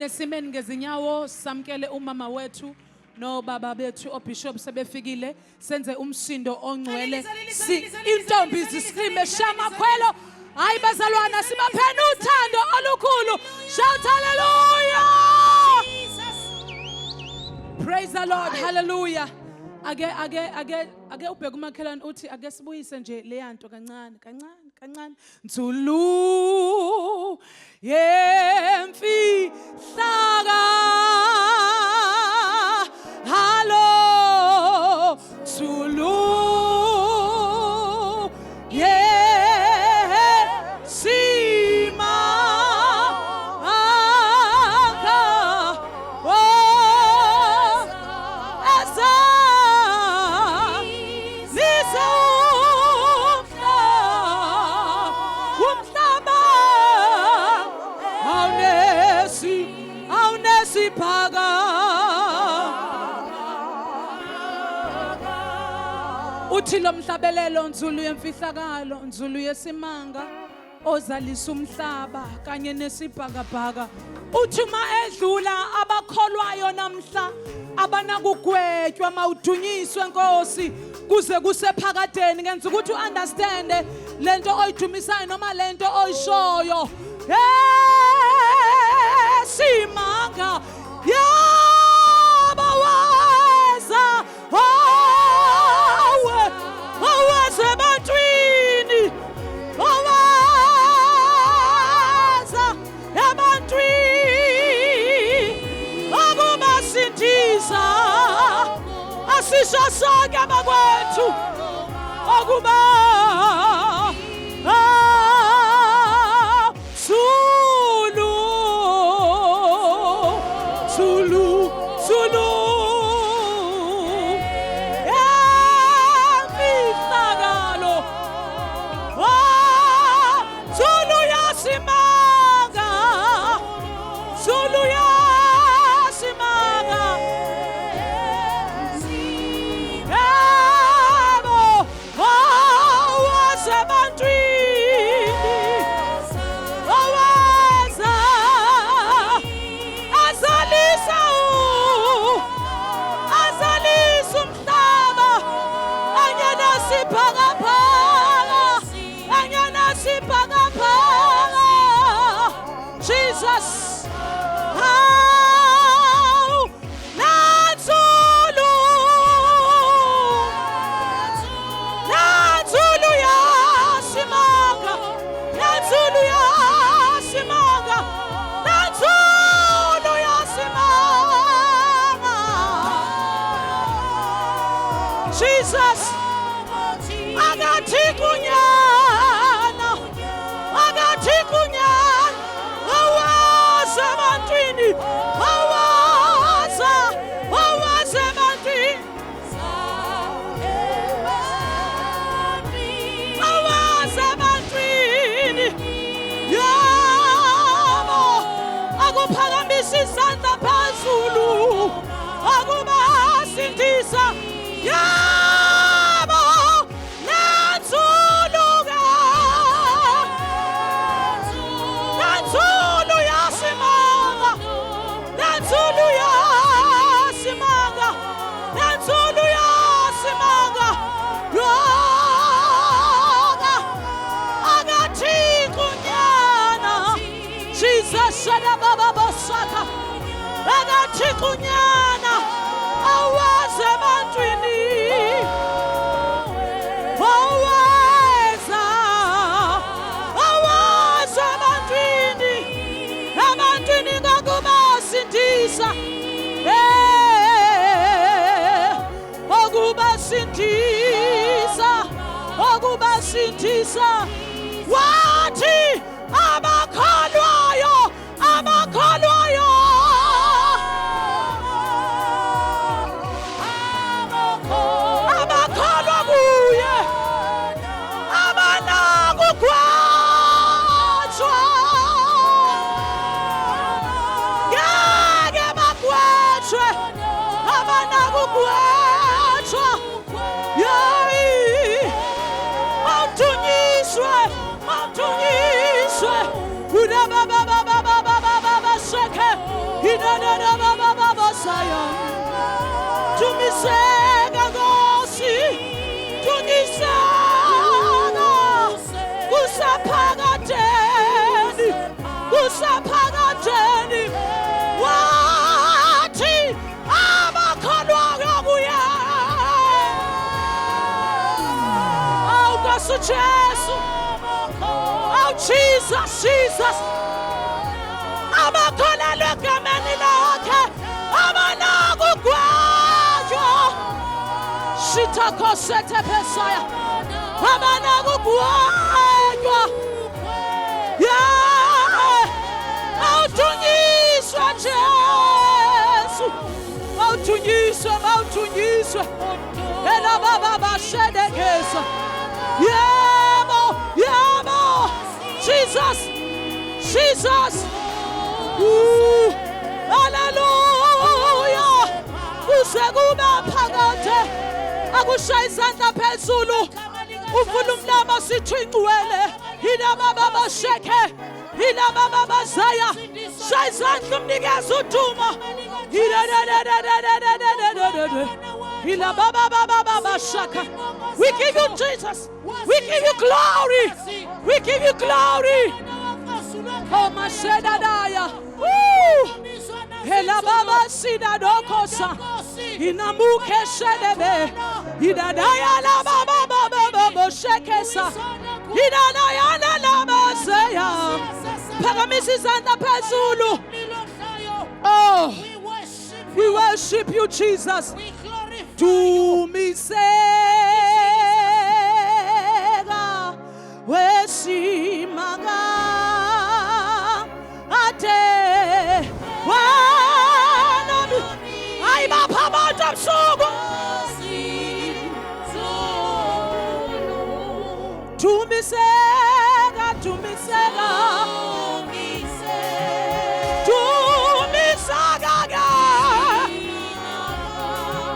Nesimeni ngezinyawo samkele umama wethu no baba bethu obishop sebefikile senze umsindo ongcwele intombi ziskrime shama khwelo hayi bazalwana sibapheni uthando olukhulu shout hallelujah praise the Lord hallelujah ake ubheka umakhelwane uthi ake sibuyise nje le yanto kancane Nzulu yemfi hlaka hallo Nzulu uthi lo mhlabelelo Nzulu yemfihlakalo Nzulu yesimanga ozalisa umhlaba kanye nesibhakabhaka uthi uma edlula abakholwayo namhla abanakugwetywa mawudunyiswe Nkosi kuze kusephakadeni ngenza ukuthi uunderstand lento oyidumisayo noma lento oyishoyo simanga yabaweza asisho sonke abakwethu okuba Zulu yemfihlakalo Zulu yasimanga Zulu yasimanga Jesus Santa Pazulu, Aguma Sintisa, Yabo, Natsuluga, Natsulu Yasimanga, Natsulu Yasimanga, Natsulu Yasimanga, Yoga, Agati Kunyana, Jesus Shadababa Bosaka. Agachikunyana awaze mantwini awaze mantwini amantwini ngakubasindisa okubasindisa wathi abakholwayo Inana baba baba saya. Tumisega gosi. Tunisana. Kusapagateni. Kusapagateni. Wati amakholwa yokuya. Oh Nkosi Jesu. Oh Jesus, Jesus. Amakholwa egameni lakhe. Amanakugwajwa. Shitakosete pesaya. Amanakugwajwa. Yeah. Awutunyiswe Jesu. Awutunyiswe. Ela baba bashedekesa. Yebo. Jesus. Ooh. Hallelujah. Usekuba phakathe. Akushaya izandla phezulu. Uvula umlamo sithi ingcwele. Hila baba basheke. Hila baba bazaya. Shaya izandla umnikeza udumo. Hila baba bashaka. We give you Jesus. We give you glory. We give you glory. Oh Mashedadaya. Woo! Hela baba sida dokosa. Inamuke shedebe. Idadaya la baba shekesa. Idadaya la baseya. Paramisi zanda pezulu. Oh, we worship you, Jesus. Tumisega wesimaga ate wanami ayibaphamata busuku tumisega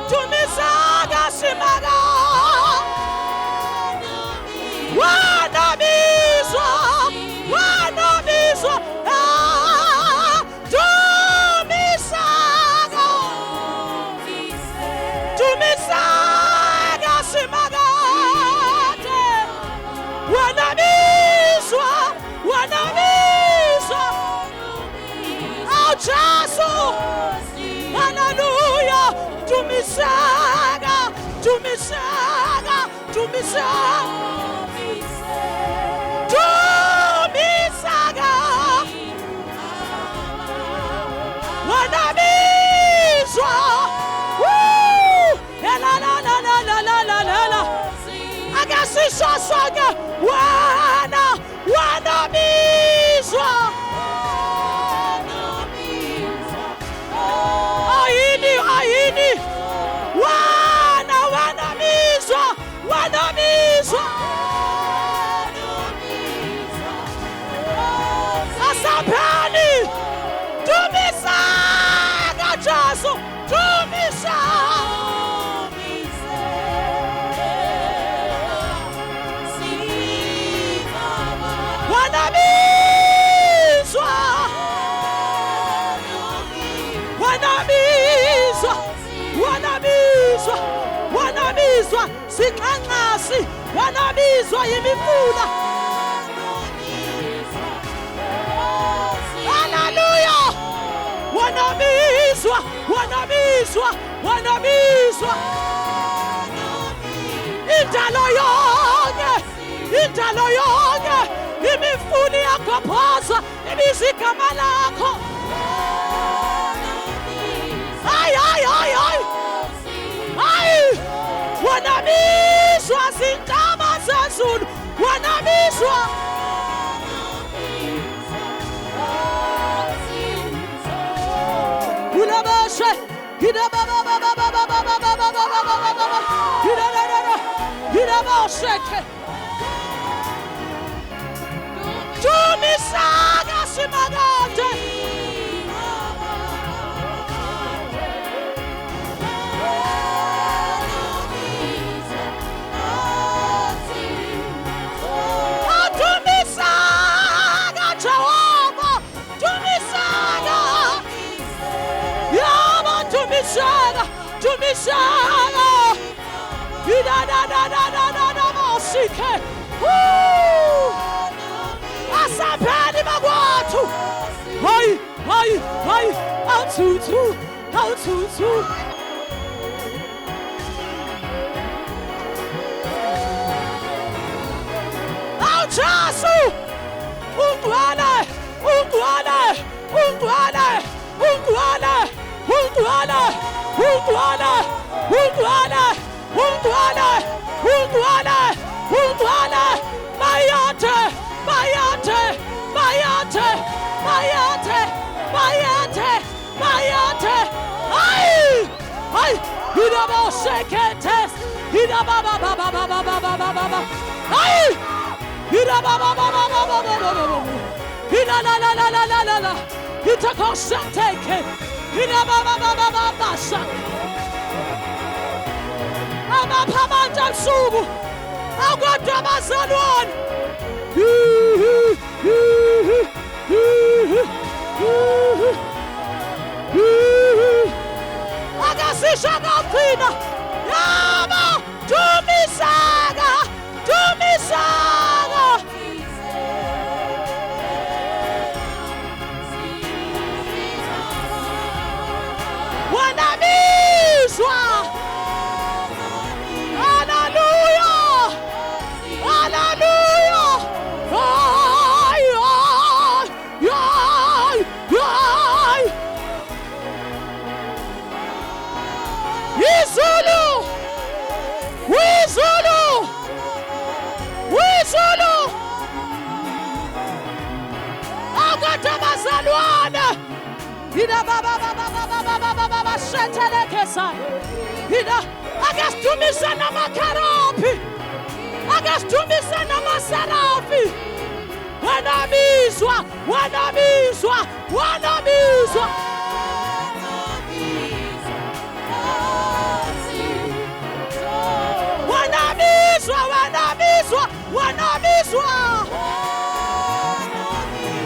tumisaga simaga wanabizwa tumisaga simaga wanabizwa oh Jesus hallelujah tumisaga wanabizwa la akasisho sonke wanabizwa ayini wanabizwa asapani tumisaga Jesu wanabizwa sikanqasi wanabizwa yimifula hallelujah wanabizwa intalo yonke imifula yakophoza ibizigama lakho ay wanabizwa zintaba zezulu wanabizwa ulabashe hidabasheke tumisaga simagate dumisana. Ida da da da da da da mosike. Asapeli magwatu. Hai, hai, hai. Out to. Jasu! Ungwane! Mayate! Ai! Hidabo sekentes! Hidaba baba! Ai! Hida baba hida la hita kosanteke hida baba sa ama pamanja subu agota bazalwan agasisha ngafina yama tumisaga wanamizwa. Hallelujah. Wizulu agatabazalwana hida baba shetelekesa hida agastumisa namakarapi agastumisa namasarafi wanamizwa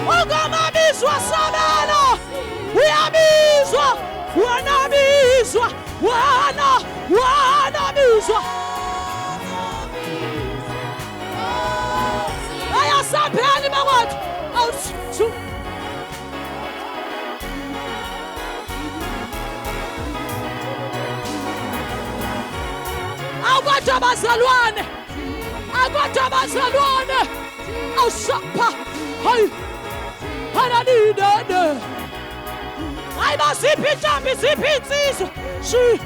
Ugamamizwa sabana uyamizwa wanamizwa wanamizwa ayasapeli mawatu ausu agwatabazalwane ausapa hai haranidade aiba ziphitambi ziphinsizwa shi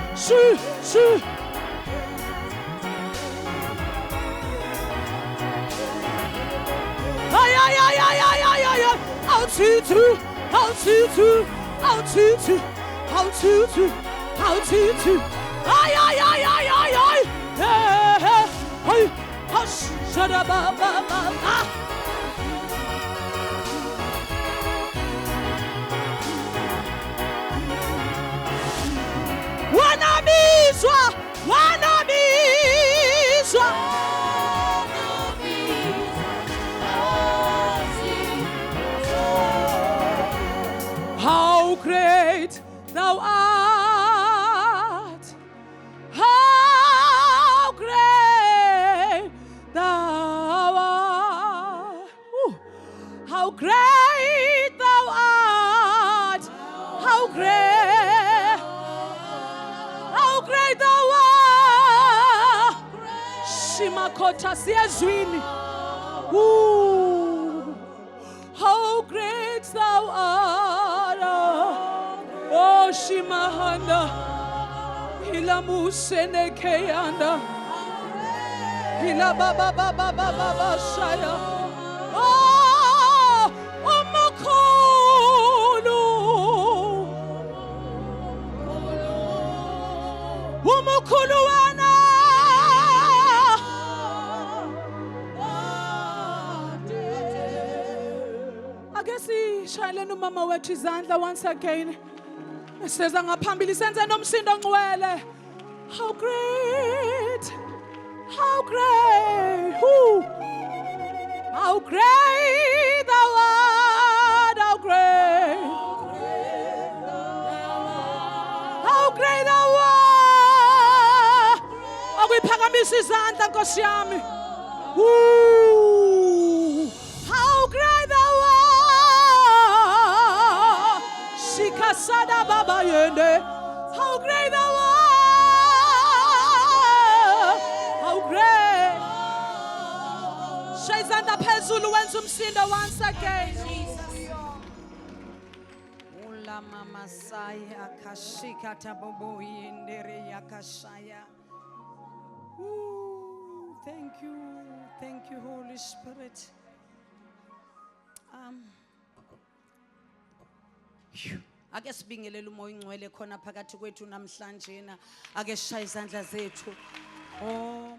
ay wanamizwa how great thou art, how great thou art. Ooh. How great thou art, how great thou art. Shimakota siyezwini. Ooh. How great thou art. Oh Shimahanda. Hilamusene keyanda. Hila baba shaya. Oh, umukulu wana. Agesi shayelena umama wethu izandla once again. Seza ngaphambili senze nomsindo ngcwele. How great, how great, who, how great thou art, how great thou art. ukuyiphakamisa izandla Nkosi yami. Woo! How great thou art! Shikasada baba yende. How great thou art! How great! Shayizandla phezulu wenza umsindo once again. Mama saya kashika tabobo yendere yakashaya. Thank you, Holy Spirit. Ake sibingelele umoya ongcwele khona phakathi kwethu namhlanje na. Ake sishaya izandla zethu. Oh